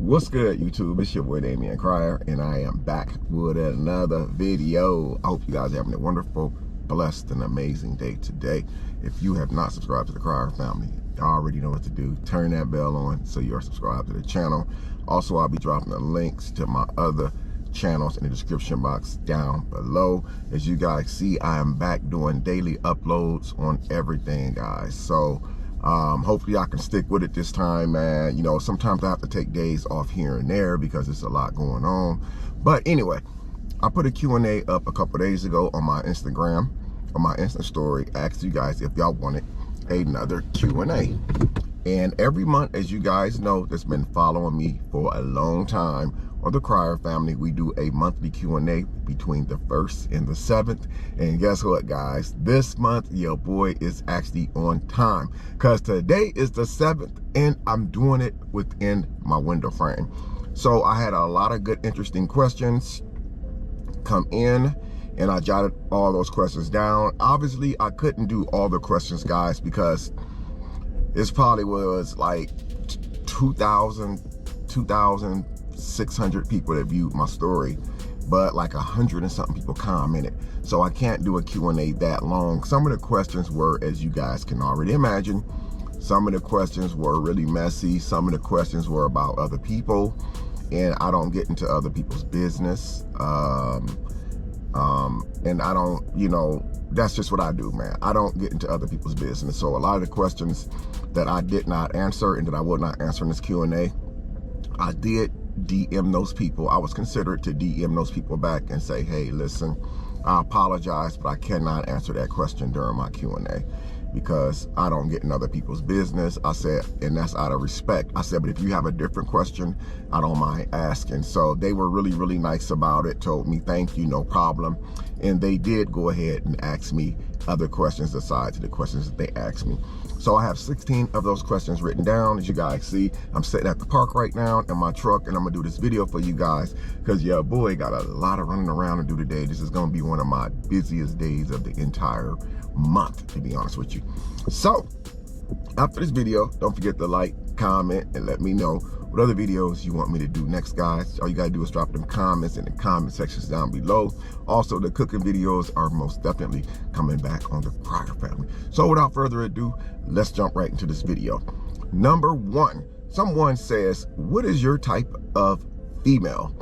What's good, YouTube? It's your boy Damion Crier, and I am back with another video. I hope you guys are having a wonderful, blessed, and amazing day today. If you have not subscribed to the Crier family, you already know what to do. Turn that bell on so you are subscribed to the channel. Also, I'll be dropping the links to my other channels in the description box down below. As you guys see, I am back doing daily uploads on everything, guys. So hopefully I can stick with it this time, man. You know, sometimes I have to take days off here and there because there's a lot going on. But anyway, I put a Q&A up a couple days ago on my Instagram, on my Insta story. I asked you guys if y'all wanted another Q&A. And every month, as you guys know, that's been following me for a long time, on the Crier family, we do a monthly Q&A between the 1st and the 7th. And guess what, guys? This month, your boy is actually on time, because today is the 7th and I'm doing it within my window frame. So I had a lot of good, interesting questions come in, and I jotted all those questions down. Obviously, I couldn't do all the questions, guys, because this probably was like 2,600 people that viewed my story, but like 100 and something people commented. So I can't do a Q&A that long. Some of the questions were, as you guys can already imagine, some of the questions were really messy. Some of the questions were about other people, and I don't get into other people's business. And I don't, you know, that's just what I do, man. I don't get into other people's business. So a lot of the questions that I did not answer and that I would not answer in this Q&A, I did DM those people. I was considered to DM those people back and say, hey, listen, I apologize, but I cannot answer that question during my Q&A because I don't get in other people's business. I said, and that's out of respect. I said, but if you have a different question, I don't mind asking. So they were really, really nice about it, told me, thank you, no problem. And they did go ahead and ask me other questions aside to the questions that they asked me. So I have 16 of those questions written down. As you guys see, I'm sitting at the park right now in my truck, and I'm gonna do this video for you guys because your boy got a lot of running around to do today. This is gonna be one of my busiest days of the entire month, to be honest with you. So after this video, don't forget to like, comment, and let me know what other videos you want me to do next, guys. All you gotta do is drop them comments in the comment sections down below. Also, the cooking videos are most definitely coming back on the Crier family. So without further ado, let's jump right into this video. Number one, someone says, what is your type of female?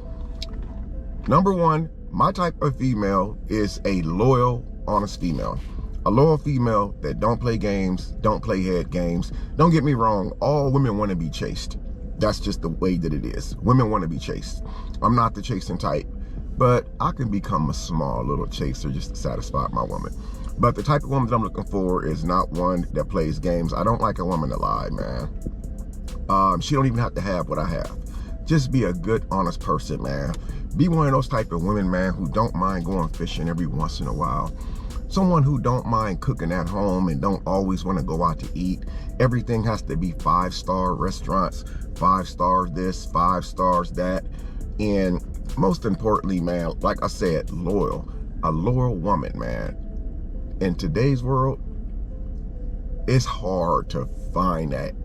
Number one, my type of female is a loyal, honest female. A loyal female that don't play games, don't play head games. Don't get me wrong, all women want to be chased. That's just the way that it is. Women want to be chased. I'm not the chasing type, but I can become a small little chaser just to satisfy my woman. But the type of woman that I'm looking for is not one that plays games. I don't like a woman to lie, man. She don't even have to have what I have. Just be a good, honest person, man. Be one of those type of women, man, who don't mind going fishing every once in a while. Someone who don't mind cooking at home and don't always want to go out to eat. Everything has to be 5-star restaurants, 5 stars this, 5 stars that. And most importantly, man, like I said, loyal. A loyal woman, man. In today's world, it's hard to find that.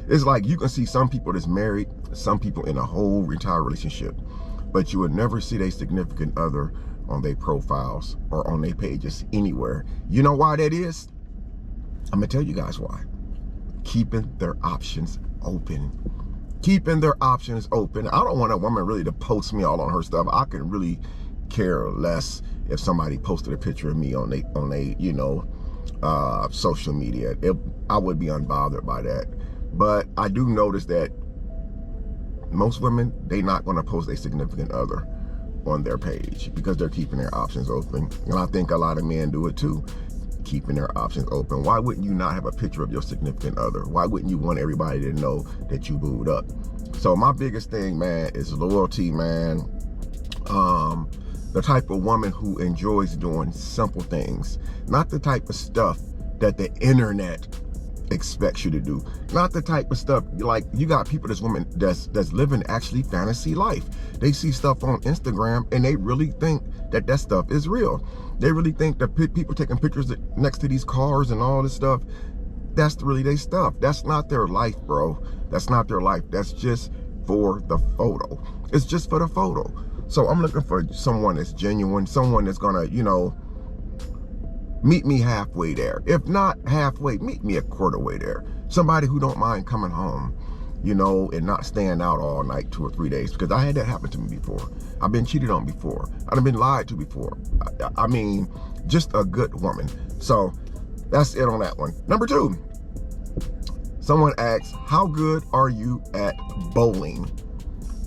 It's like you can see some people that's married, some people in a whole entire relationship, but you would never see their significant other on their profiles or on their pages anywhere. You know why that is? I'm gonna tell you guys why. Keeping their options open. Keeping their options open. I don't want a woman really to post me all on her stuff. I can really care less if somebody posted a picture of me on they you know, social media. I would be unbothered by that. But I do notice that most women, they not gonna post a significant other on their page because they're keeping their options open. And I think a lot of men do it too, keeping their options open. Why wouldn't you not have a picture of your significant other? Why wouldn't you want everybody to know that you booed up? So my biggest thing, man, is loyalty, man. The type of woman who enjoys doing simple things, not the type of stuff that the internet expects you to do. Not the type of stuff, like you got people that's women that's living actually fantasy life. They see stuff on Instagram and they really think that that stuff is real. They really think that people taking pictures next to these cars and all this stuff, that's really their stuff. That's not their life, bro. That's not their life. That's just for the photo. It's just for the photo. So I'm looking for someone that's genuine, someone that's gonna, you know, meet me halfway there. If not halfway, meet me a quarter way there. Somebody who don't mind coming home, you know, and not staying out all night 2 or 3 days, because I had that happen to me before. I've been cheated on before. I've been lied to before. I mean, just a good woman. So that's it on that one. Number 2, someone asks, how good are you at bowling?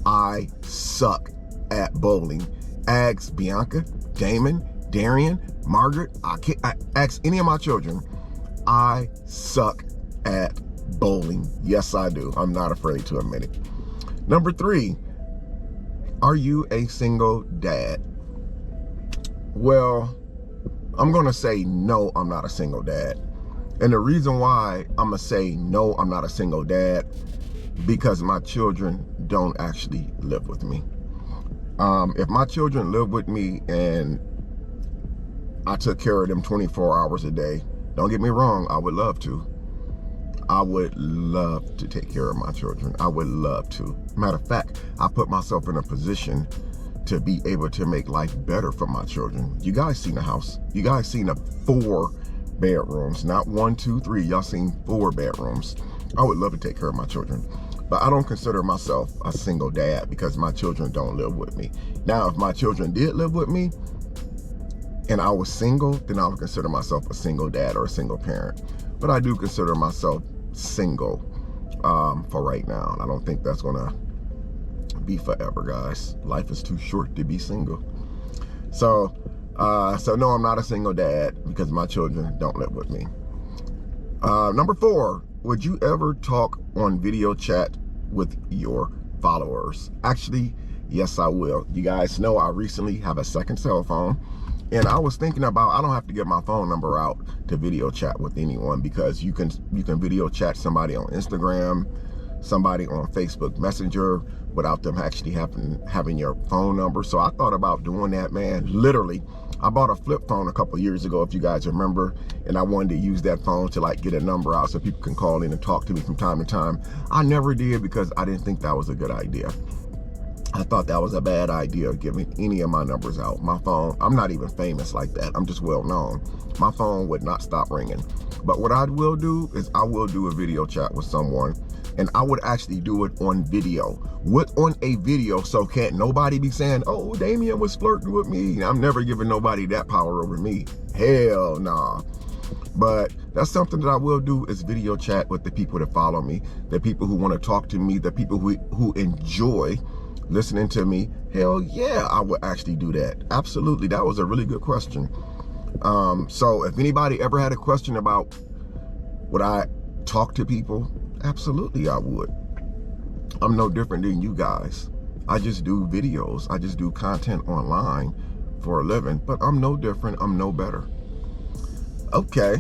I suck at bowling. Asks Bianca, Damon, Darian, Margaret. I ask any of my children. I suck at bowling. Yes, I do. I'm not afraid to admit it. Number 3, are you a single dad? Well, I'm going to say no, I'm not a single dad. And the reason why I'm going to say no, I'm not a single dad, because my children don't actually live with me. If my children live with me and I took care of them 24 hours a day, don't get me wrong, I would love to. I would love to take care of my children. I would love to. Matter of fact, I put myself in a position to be able to make life better for my children. You guys seen the house. You guys seen the 4 bedrooms, not 1, 2, 3. Y'all seen 4 bedrooms. I would love to take care of my children. But I don't consider myself a single dad because my children don't live with me. Now, if my children did live with me and I was single, then I would consider myself a single dad or a single parent. But I do consider myself single for right now. I don't think that's gonna be forever, guys. Life is too short to be single. So no, I'm not a single dad because my children don't live with me. Number 4, would you ever talk on video chat with your followers? Actually, yes, I will. You guys know I recently have a second cell phone, and I was thinking about, I don't have to give my phone number out to video chat with anyone, because you can video chat somebody on Instagram, somebody on Facebook Messenger, without them actually having your phone number. So I thought about doing that, man. Literally, I bought a flip phone a couple years ago, if you guys remember, and I wanted to use that phone to like get a number out so people can call in and talk to me from time to time. I never did because I didn't think that was a good idea. I thought that was a bad idea, giving any of my numbers out. My phone, I'm not even famous like that. I'm just well known. My phone would not stop ringing. But what I will do is I will do a video chat with someone, and I would actually do it on video. On a video, so can't nobody be saying, oh, Damion was flirting with me. I'm never giving nobody that power over me. Hell nah. But that's something that I will do, is video chat with the people that follow me, the people who want to talk to me, the people who enjoy listening to me. Hell yeah, I would actually do that. Absolutely. That was a really good question. So if anybody ever had a question about would I talk to people, absolutely I would. I'm no different than you guys. I just do videos. I just do content online for a living, but I'm no different. I'm no better. Okay.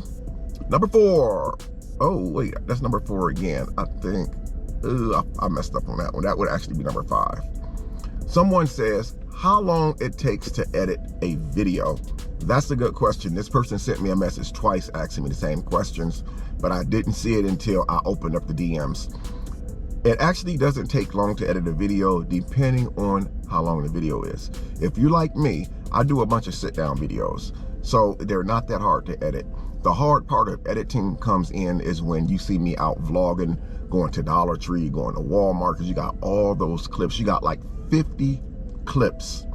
Number 4. Oh, wait, that's number 4 again. I think, I messed up on that one. That would actually be number 5. Someone says, how long it takes to edit a video? That's a good question. This person sent me a message twice asking me the same questions, but I didn't see it until I opened up the DMs. It actually doesn't take long to edit a video, depending on how long the video is. If you like me, I do a bunch of sit-down videos, so they're not that hard to edit. The hard part of editing comes in is when you see me out vlogging, going to Dollar Tree, going to Walmart, because you got all those clips. You got like 50 clips.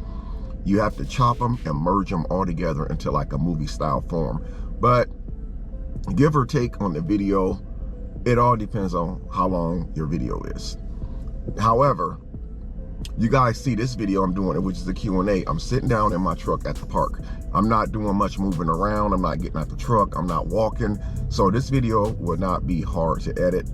You have to chop them and merge them all together into like a movie style form. But give or take on the video, it all depends on how long your video is. However, you guys see this video I'm doing, which is a Q&A. I'm sitting down in my truck at the park. I'm not doing much moving around. I'm not getting out the truck. I'm not walking. So this video will not be hard to edit.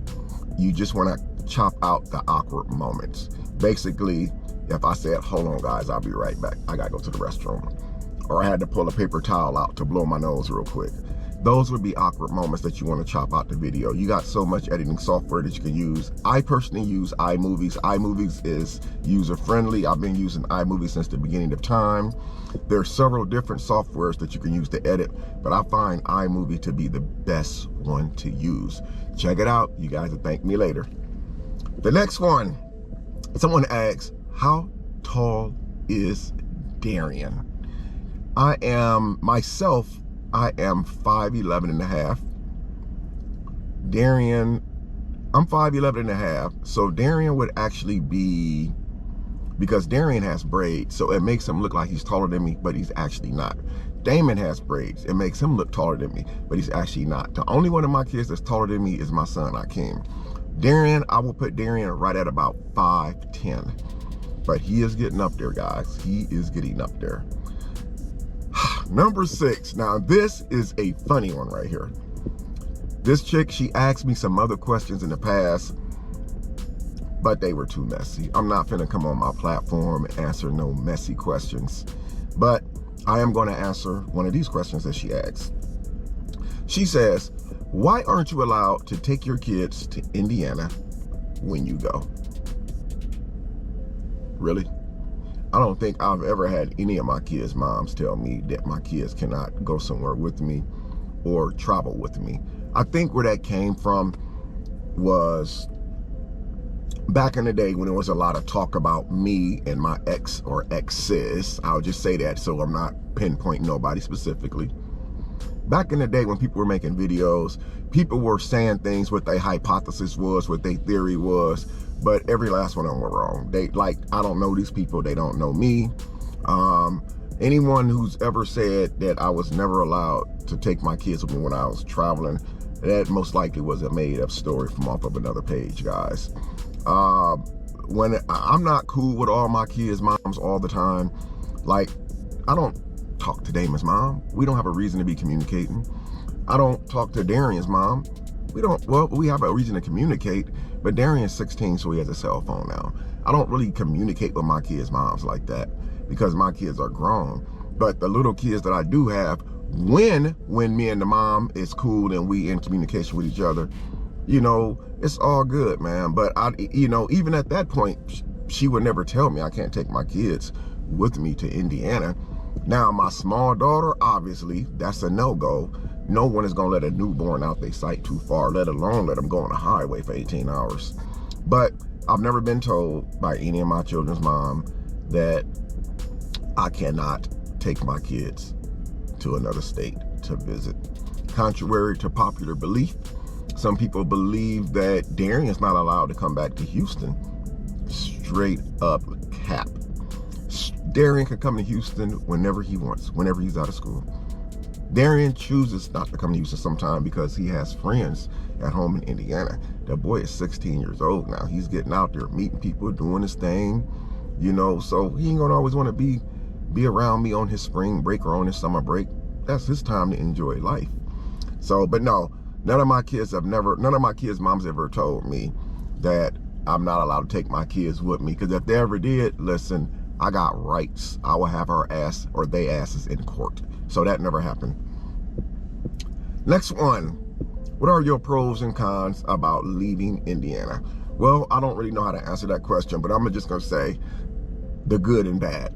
You just want to chop out the awkward moments. Basically, if I said, hold on guys, I'll be right back, I gotta go to the restroom, or I had to pull a paper towel out to blow my nose real quick, those would be awkward moments that you want to chop out the video. You got so much editing software that you can use. I personally use iMovies. iMovies is user-friendly. I've been using iMovies since the beginning of time. There are several different softwares that you can use to edit, but I find iMovie to be the best one to use. Check it out. You guys will thank me later. The next one, Someone asks, how tall is Darian? I am 5'11" and a half. Darian, I'm 5'11" and a half. So Darian would actually be, because Darian has braids, so it makes him look like he's taller than me, but he's actually not. Damon has braids. It makes him look taller than me, but he's actually not. The only one of my kids that's taller than me is my son, Akeem. Darian, I will put Darian right at about 5'10". But he is getting up there, guys. He is getting up there. Number 6. Now, this is a funny one right here. This chick, she asked me some other questions in the past, but they were too messy. I'm not finna come on my platform and answer no messy questions. But I am going to answer one of these questions that she asked. She says, why aren't you allowed to take your kids to Indiana when you go? Really? I don't think I've ever had any of my kids' moms tell me that my kids cannot go somewhere with me or travel with me. I think where that came from was back in the day when there was a lot of talk about me and my ex or exes. I'll just say that so I'm not pinpointing nobody specifically. Back in the day when people were making videos, people were saying things, what their hypothesis was, what their theory was, but every last one of them were wrong. I don't know these people, they don't know me. Anyone who's ever said that I was never allowed to take my kids with me when I was traveling, that most likely was a made-up story from off of another page, guys. When I'm not cool with all my kids' moms all the time. Like, I don't talk to Damon's mom. We don't have a reason to be communicating. I don't talk to Darian's mom. We have a reason to communicate, but Darian's 16, so he has a cell phone now. I don't really communicate with my kids' moms like that because my kids are grown. But the little kids that I do have, when me and the mom is cool and we in communication with each other, you know, it's all good, man. But even at that point, she would never tell me I can't take my kids with me to Indiana. Now, my small daughter, obviously, that's a no-go. No one is gonna let a newborn out their sight too far, let alone let them go on a highway for 18 hours. But I've never been told by any of my children's mom that I cannot take my kids to another state to visit. Contrary to popular belief, some people believe that Darian's not allowed to come back to Houston. Straight up cap. Darian can come to Houston whenever he wants, whenever he's out of school. Darian chooses not to come to Houston sometime because he has friends at home in Indiana. The boy is 16 years old now. He's getting out there, meeting people, doing his thing, you know, so he ain't gonna always want to be around me on his spring break or on his summer break. That's his time to enjoy life. So, but no, none of my kids' moms ever told me that I'm not allowed to take my kids with me, because if they ever did, listen, I got rights. I will have her ass or they asses in court. So that never happened. Next one. What are your pros and cons about leaving Indiana? Well, I don't really know how to answer that question, but I'm just gonna say the good and bad.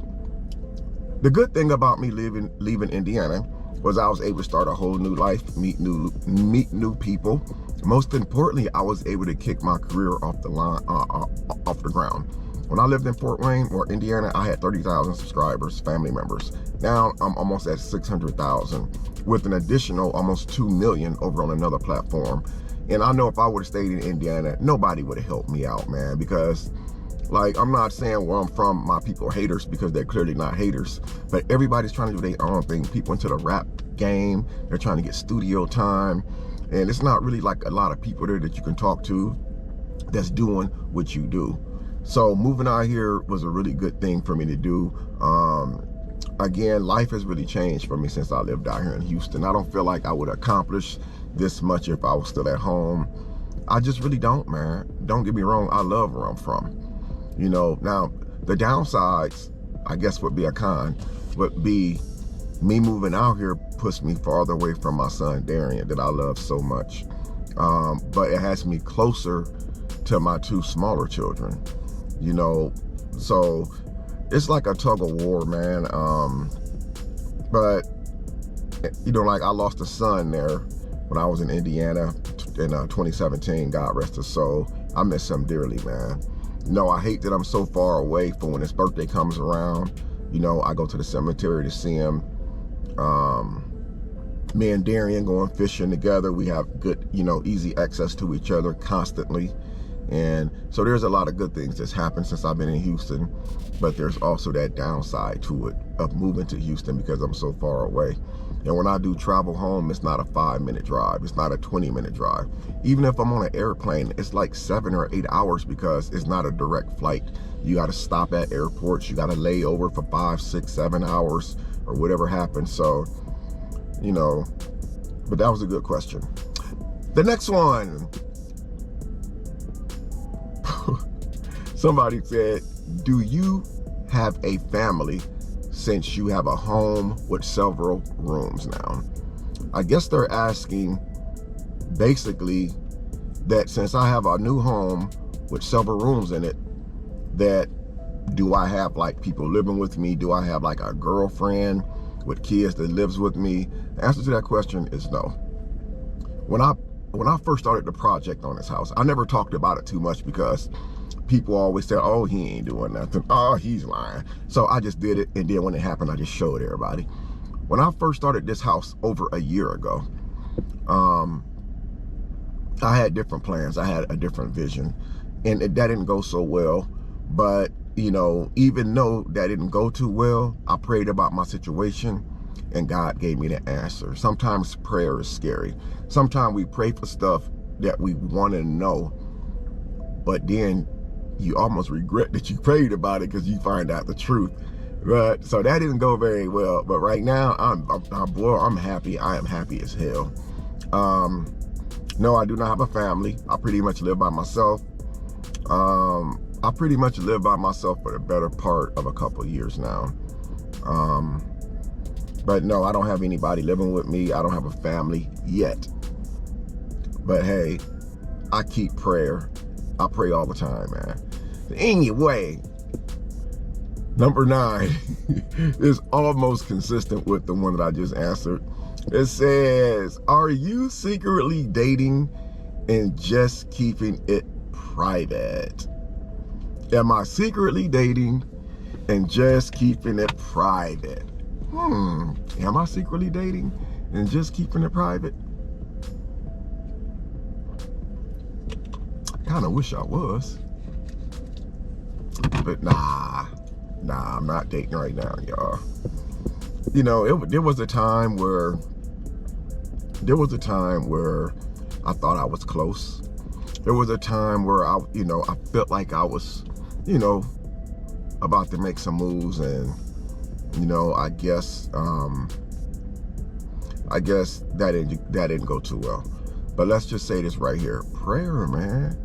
The good thing about me leaving Indiana was I was able to start a whole new life, meet new people. Most importantly, I was able to kick my career off the ground. When I lived in Fort Wayne or Indiana, I had 30,000 subscribers, family members. Now I'm almost at 600,000 with an additional almost 2 million over on another platform. And I know if I would have stayed in Indiana, nobody would have helped me out, man, because like, I'm not saying where I'm from, my people are haters, because they're clearly not haters, but everybody's trying to do their own thing. People into the rap game, they're trying to get studio time, and it's not really like a lot of people there that you can talk to that's doing what you do. So moving out here was a really good thing for me to do. Again, life has really changed for me since I lived out here in Houston. I don't feel like I would accomplish this much if I was still at home. I just really don't, man. Don't get me wrong, I love where I'm from. You know, now the downsides, I guess would be a con, would be me moving out here puts me farther away from my son Darian that I love so much. But it has me closer to my 2 smaller children, you know, so it's like a tug of war, man. But you know, like I lost a son there when I was in Indiana in 2017, God rest his soul. I miss him dearly, man. No, I hate that I'm so far away from when his birthday comes around. You know, I go to the cemetery to see him. Me and Darian going fishing together. We have good, you know, easy access to each other constantly. And so there's a lot of good things that's happened since I've been in Houston, but there's also that downside to it of moving to Houston because I'm so far away. And when I do travel home, it's not a 5-minute drive. It's not a 20-minute drive. Even if I'm on an airplane, it's like 7 or 8 hours because it's not a direct flight. You got to stop at airports. You got to lay over for 5, 6, 7 hours or whatever happens. So, you know, but that was a good question. The next one. Somebody said, do you have a family since you have a home with several rooms now? I guess they're asking basically that since I have a new home with several rooms in it, that do I have like people living with me? Do I have like a girlfriend with kids that lives with me? The answer to that question is no. When I first started the project on this house, I never talked about it too much because people always said, oh, he ain't doing nothing. Oh, he's lying. So I just did it. And then when it happened, I just showed everybody. When I first started this house over a year ago, I had different plans. I had a different vision. And that didn't go so well. But, you know, even though that didn't go too well, I prayed about my situation and God gave me the answer. Sometimes prayer is scary. Sometimes we pray for stuff that we want to know, but then you almost regret that you prayed about it because you find out the truth. But so that didn't go very well. But right now, I'm happy. I am happy as hell. No, I do not have a family. I pretty much live by myself. I pretty much live by myself for the better part of a couple of years now. But no, I don't have anybody living with me. I don't have a family yet. But hey, I keep prayer. I pray all the time, man. Anyway, number 9 is almost consistent with the one that I just answered. It says, are you secretly dating and just keeping it private? Am I secretly dating and just keeping it private? Am I secretly dating and just keeping it private? I kind of wish I was. But nah, I'm not dating right now, y'all. You know, there was a time where I thought I was close. There was a time where I felt like I was, about to make some moves, and I guess that didn't go too well. But let's just say this right here: prayer, man.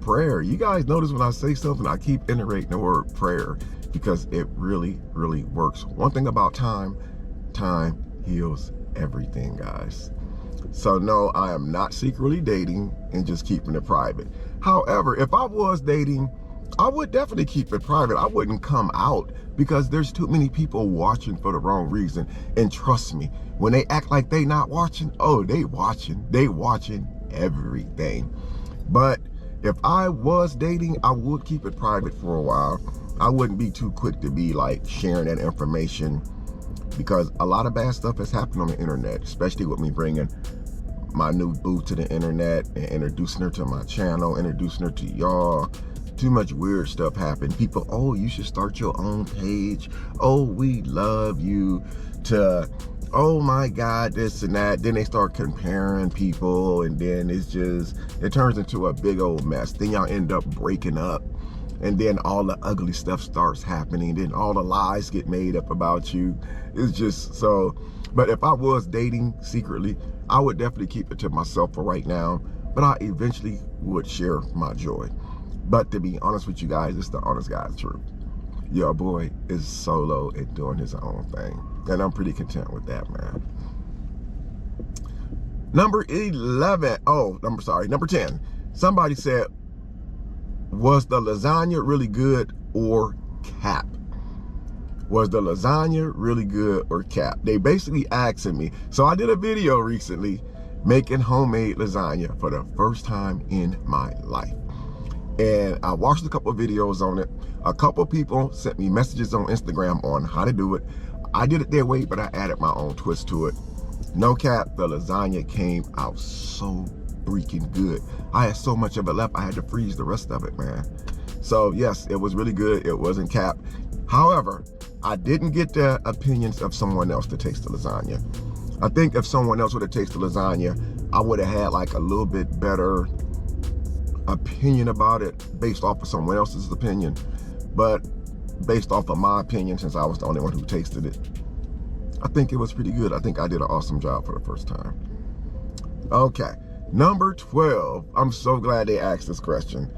Prayer. You guys notice when I say something, I keep iterating the word prayer because it really, really works. One thing about time heals everything, guys. So no, I am not secretly dating and just keeping it private. However, if I was dating, I would definitely keep it private. I wouldn't come out because there's too many people watching for the wrong reason. And trust me, when they act like they not watching, oh, they watching everything. But if I was dating, I would keep it private for a while. I wouldn't be too quick to be like sharing that information because a lot of bad stuff has happened on the internet, especially with me bringing my new boo to the internet and introducing her to my channel, introducing her to y'all. Too much weird stuff happened. People, oh, you should start your own page. Oh, we love you, to, oh my God, this and that. Then they start comparing people, and then it turns into a big old mess. Then y'all end up breaking up, and then all the ugly stuff starts happening. Then all the lies get made up about you. It's just so. But if I was dating secretly, I would definitely keep it to myself for right now. But I eventually would share my joy. But to be honest with you guys, it's the honest God's truth. Your boy is solo and doing his own thing. And I'm pretty content with that, man. Number 10. Somebody said, was the lasagna really good or cap? Was the lasagna really good or cap? They basically asking me. So I did a video recently making homemade lasagna for the first time in my life. And I watched a couple of videos on it. A couple of people sent me messages on Instagram on how to do it. I did it their way, but I added my own twist to it. No cap, the lasagna came out so freaking good. I had so much of it left, I had to freeze the rest of it, man. So yes, it was really good. It wasn't cap. However, I didn't get the opinions of someone else to taste the lasagna. I think if someone else would have tasted the lasagna, I would have had like a little bit better opinion about it based off of someone else's opinion. But based off of my opinion, since I was the only one who tasted it, I think it was pretty good. I think I did an awesome job for the first time. Okay, number 12. I'm so glad they asked this question.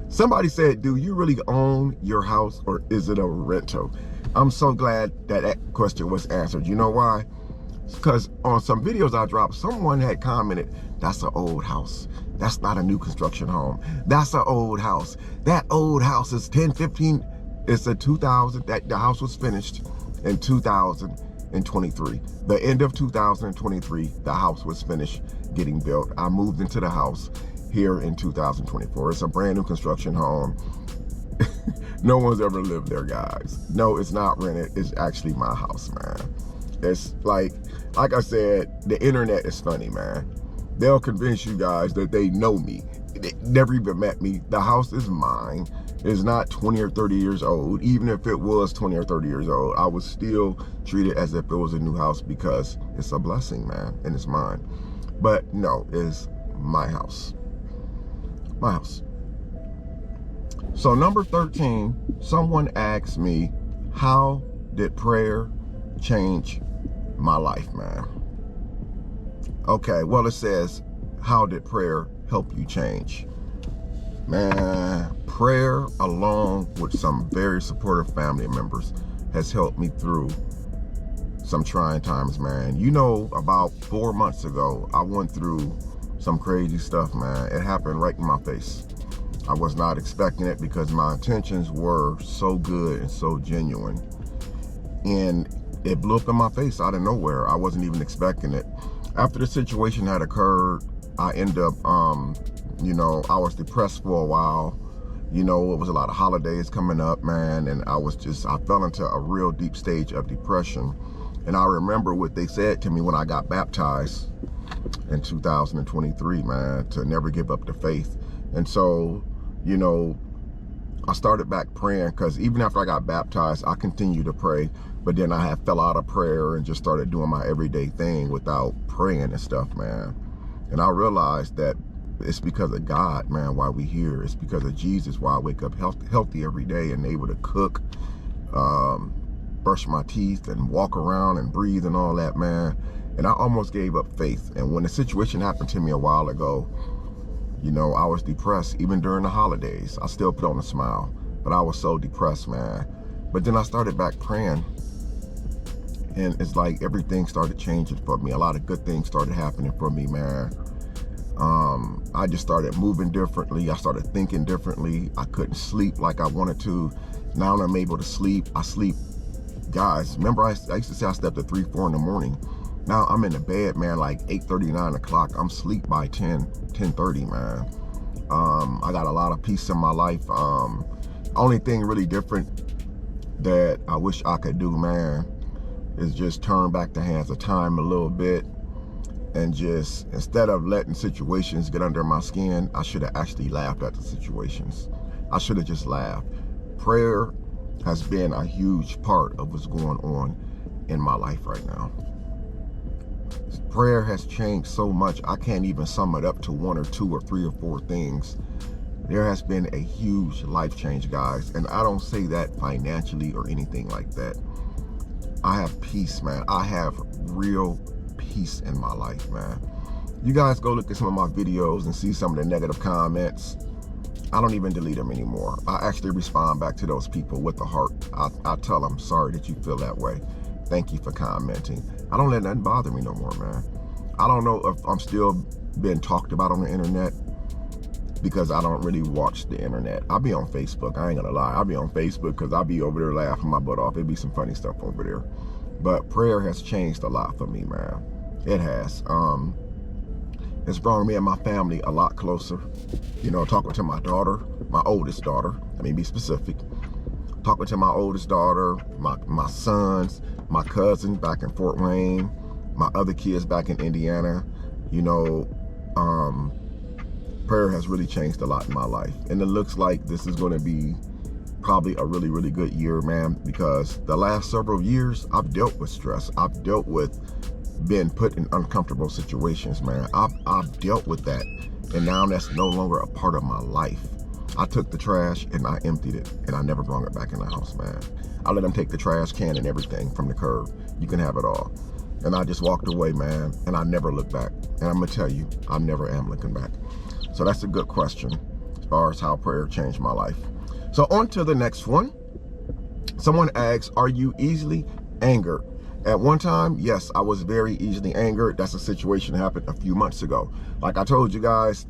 Somebody said, do you really own your house or is it a rental? I'm so glad that that question was answered. You know why? Because on some videos I dropped, someone had commented, that's an old house. That's not a new construction home. That's an old house. That old house is 10, 15, it's a 2000, that the house was finished in 2023. The end of 2023, the house was finished getting built. I moved into the house here in 2024. It's a brand new construction home. No one's ever lived there, guys. No, it's not rented. It's actually my house, man. It's like I said, the internet is funny, man. They'll convince you guys that they know me. They never even met me. The house is mine. It's not 20 or 30 years old. Even if it was 20 or 30 years old, I would still treat it as if it was a new house because it's a blessing, man, and it's mine. But no, it's my house. My house. So number 13, someone asked me, how did prayer change my life, man? Okay, well, it says, how did prayer help you change? Man, prayer along with some very supportive family members has helped me through some trying times, man. You know, about 4 months ago, I went through some crazy stuff, man. It happened right in my face. I was not expecting it because my intentions were so good and so genuine. And it blew up in my face out of nowhere. I wasn't even expecting it. After the situation had occurred, I ended up, you know, I was depressed for a while. You know, it was a lot of holidays coming up, man. And I fell into a real deep stage of depression. And I remember what they said to me when I got baptized in 2023, man, to never give up the faith. And so, you know, I started back praying because even after I got baptized, I continued to pray. But then I had fell out of prayer and just started doing my everyday thing without praying and stuff, man. And I realized that it's because of God, man, why we here. It's because of Jesus why I wake up healthy every day and able to cook, brush my teeth and walk around and breathe and all that, man. And I almost gave up faith. And when the situation happened to me a while ago, you know, I was depressed. Even during the holidays, I still put on a smile, but I was so depressed, man. But then I started back praying, and it's like everything started changing for me. A lot of good things started happening for me, man. I just started moving differently. I started thinking differently. I couldn't sleep like I wanted to. Now I'm able to sleep. I sleep, guys. Remember, I used to say I slept at 3, 4 in the morning. Now I'm in the bed, man, like 8:30, 9 o'clock. I'm asleep by 10:30, man. I got a lot of peace in my life. Only thing really different that I wish I could do, man, is just turn back the hands of time a little bit and just, instead of letting situations get under my skin, I should have actually laughed at the situations. I should have just laughed. Prayer has been a huge part of what's going on in my life right now. Prayer has changed so much, I can't even sum it up to 1 or 2 or 3 or 4 things. There has been a huge life change, guys. And I don't say that financially or anything like that. I have peace, man. I have real peace in my life, man. You guys go look at some of my videos and see some of the negative comments. I don't even delete them anymore. I actually respond back to those people with the heart. I tell them, sorry that you feel that way. Thank you for commenting. I don't let nothing bother me no more, man. I don't know if I'm still being talked about on the internet because I don't really watch the internet. I'll be on Facebook. I ain't gonna lie. I'll be on Facebook because I'll be over there laughing my butt off. It'd be some funny stuff over there. But prayer has changed a lot for me, man. It has. It's brought me and my family a lot closer. You know, talking to my daughter, my oldest daughter, let me be specific. Talking to my oldest daughter, my sons, my cousin back in Fort Wayne, my other kids back in Indiana. You know, prayer has really changed a lot in my life. And it looks like this is going to be probably a really, really good year, man, because the last several years, I've dealt with stress. I've dealt with being put in uncomfortable situations, man. I've dealt with that. And now that's no longer a part of my life. I took the trash and I emptied it, and I never brought it back in the house, man. I let them take the trash can and everything from the curb. You can have it all. And I just walked away, man, and I never looked back. And I'm gonna tell you, I never am looking back. So that's a good question as far as how prayer changed my life. So on to the next one. Someone asks, are you easily angered? At one time, yes, I was very easily angered. That's a situation that happened a few months ago. Like I told you guys,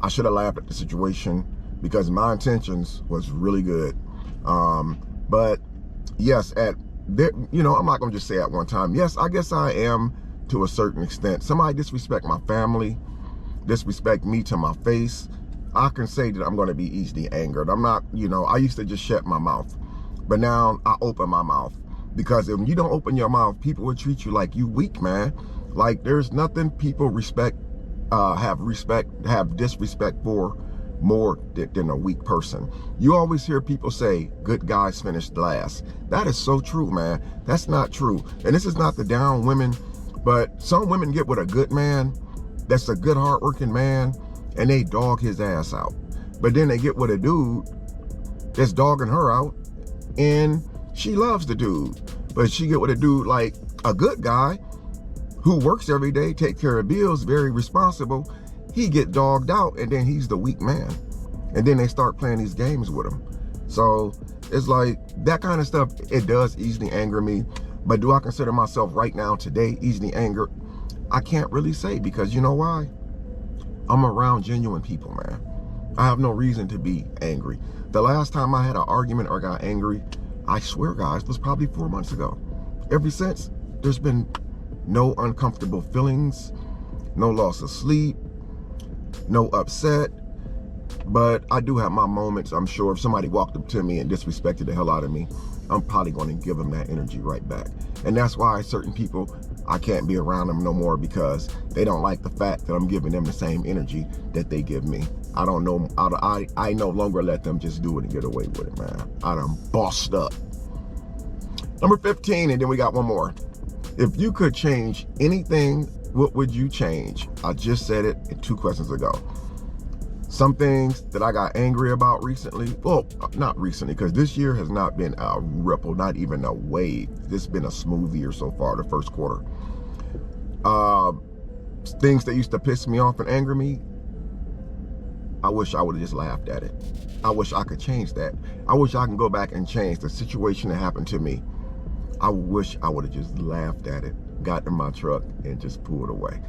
I should have laughed at the situation because my intentions was really good. But yes, you know, I'm not gonna just say at one time. Yes, I guess I am to a certain extent. Somebody disrespect my family, disrespect me to my face, I can say that I'm going to be easily angered. I'm not, you know, I used to just shut my mouth, but now I open my mouth, because if you don't open your mouth, people will treat you like you weak, man. Like there's nothing people have disrespect for more than a weak person. You always hear people say good guys finish last. That is so true, man. That's not true. And this is not to down women, but some women get with a good man that's a good hardworking man, and they dog his ass out. But then they get with a dude that's dogging her out, and she loves the dude. But she get with a dude like a good guy who works every day, take care of bills, very responsible. He get dogged out, and then he's the weak man. And then they start playing these games with him. So it's like that kind of stuff, it does easily anger me. But do I consider myself right now today easily angered? I can't really say, because you know why? I'm around genuine people, man. I have no reason to be angry. The last time I had an argument or got angry, I swear, guys, was probably 4 months ago. Ever since, there's been no uncomfortable feelings, no loss of sleep, no upset. But I do have my moments. I'm sure if somebody walked up to me and disrespected the hell out of me, I'm probably going to give them that energy right back. And that's why certain people, I can't be around them no more, because they don't like the fact that I'm giving them the same energy that they give me. I don't know. I no longer let them just do it and get away with it, man. I done bossed up. Number 15, and then we got one more. If you could change anything, what would you change? I just said it 2 questions ago. Some things that I got angry about recently, well, not recently, because this year has not been a ripple, not even a wave. This has been a smooth year so far, the first quarter. Things that used to piss me off and anger me, I wish I would have just laughed at it. I wish I could change that. I wish I can go back and change the situation that happened to me. I wish I would have just laughed at it, got in my truck, and just pulled away.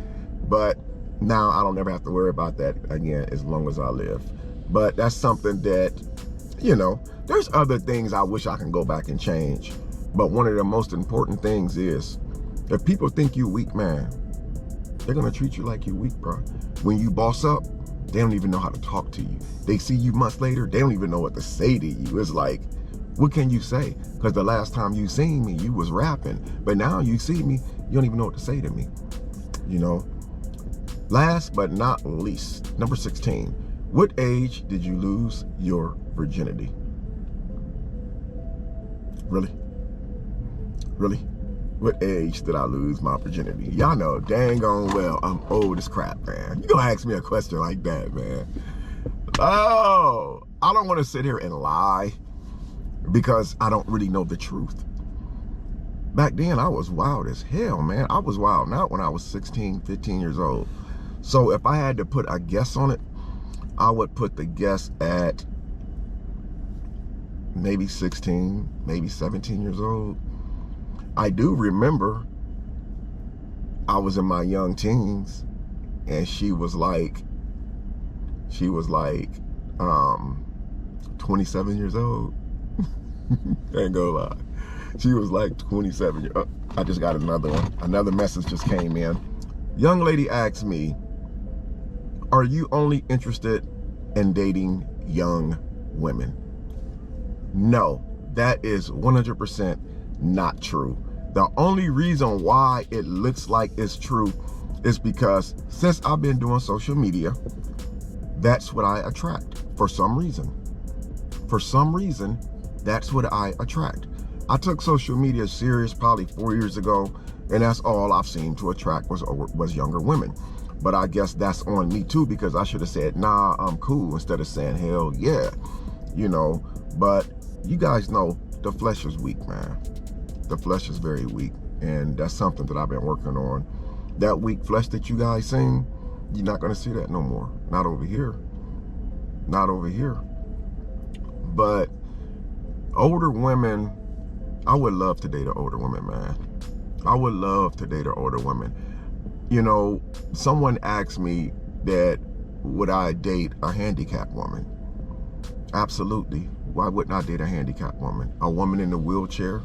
But now I don't ever have to worry about that again as long as I live. But that's something that, you know, there's other things I wish I can go back and change. But one of the most important things is, if people think you weak, man, they're going to treat you like you weak, bro. When you boss up, they don't even know how to talk to you. They see you months later, they don't even know what to say to you. It's like, what can you say? Because the last time you seen me, you was rapping. But now you see me, you don't even know what to say to me. You know? Last but not least, number 16. What age did you lose your virginity? Really? Really? What age did I lose my virginity? Y'all know dang on well I'm old as crap, man. You gonna ask me a question like that, man? Oh, I don't want to sit here and lie, because I don't really know the truth. Back then, I was wild as hell, man. I was wild out when I was 16, 15 years old. So if I had to put a guess on it, I would put the guess at maybe 16, maybe 17 years old. I do remember I was in my young teens, and she was like 27 years old. Ain't gonna lie. She was like 27 years old. I just got another one. Another message just came in. Young lady asked me, Are you only interested in dating young women? No, that is 100% not true. The only reason why it looks like it's true is because since I've been doing social media, that's what I attract for some reason. For some reason, that's what I attract. I took social media serious probably 4 years ago, and that's all I've seen to attract was younger women. But I guess that's on me too, because I should have said, nah, I'm cool, instead of saying, hell yeah, you know. But you guys know the flesh is weak, man. The flesh is very weak, and that's something that I've been working on. That weak flesh that you guys seen, you're not gonna see that no more. Not over here. Not over here. But older women, I would love to date an older woman, man. I would love to date an older woman. You know, someone asked me that would I date a handicapped woman? Absolutely. Why wouldn't I date a handicapped woman? A woman in a wheelchair,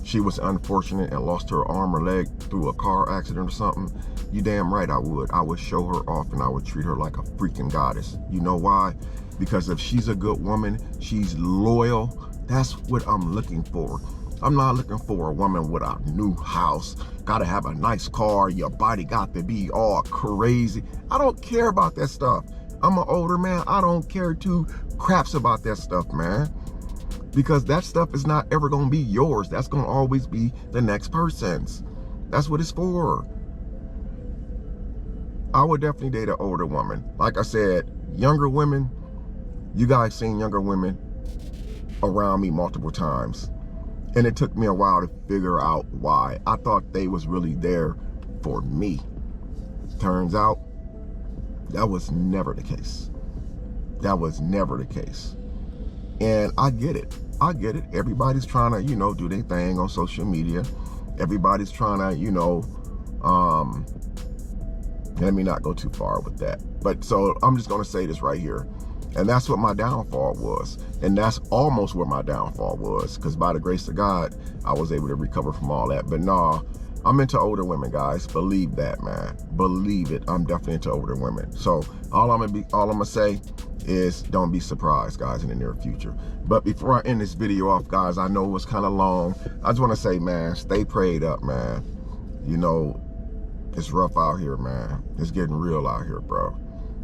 she was unfortunate and lost her arm or leg through a car accident or something. You damn right I would. I would show her off and I would treat her like a freaking goddess. You know why? Because if she's a good woman, she's loyal. That's what I'm looking for. I'm not looking for a woman with a new house, gotta have a nice car, your body got to be all crazy. I don't care about that stuff. I'm an older man. I don't care two craps about that stuff, man. Because that stuff is not ever gonna be yours. That's gonna always be the next person's. That's what it's for. I would definitely date an older woman. Like I said, younger women, you guys seen younger women around me multiple times. And it took me a while to figure out why. I thought they was really there for me. Turns out, that was never the case. That was never the case. And I get it. I get it. Everybody's trying to, you know, do their thing on social media. Everybody's trying to, you know, let me not go too far with that. But so I'm just going to say this right here. And that's what my downfall was. And that's almost where my downfall was. Because by the grace of God, I was able to recover from all that. But nah, I'm into older women, guys. Believe that, man. Believe it. I'm definitely into older women. So all I'm gonna say is don't be surprised, guys, in the near future. But before I end this video off, guys, I know it was kind of long. I just want to say, man, stay prayed up, man. You know, it's rough out here, man. It's getting real out here, bro.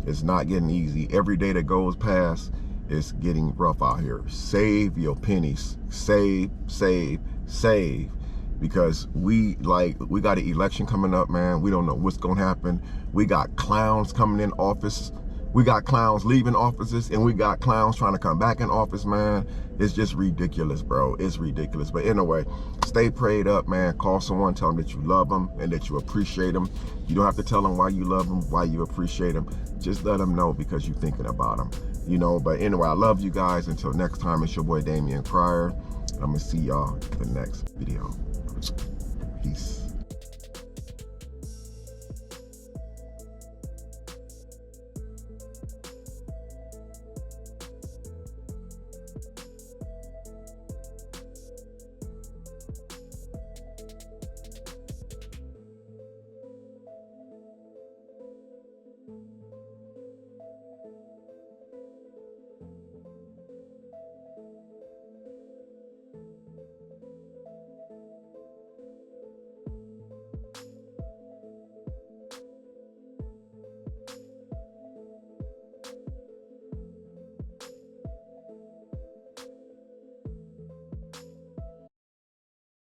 It's not getting easy. Every day that goes past, it's getting rough out here. Save your pennies. Save, save, save. Because we got an election coming up, man. We don't know what's gonna happen. We got clowns coming in office. We got clowns leaving offices, and we got clowns trying to come back in office, man. It's just ridiculous, bro. It's ridiculous. But anyway, stay prayed up, man. Call someone, tell them that you love them and that you appreciate them. You don't have to tell them why you love them, why you appreciate them. Just let them know because you're thinking about them, you know. But anyway, I love you guys. Until next time, it's your boy Damion Pryor. I'm gonna see y'all in the next video. Peace.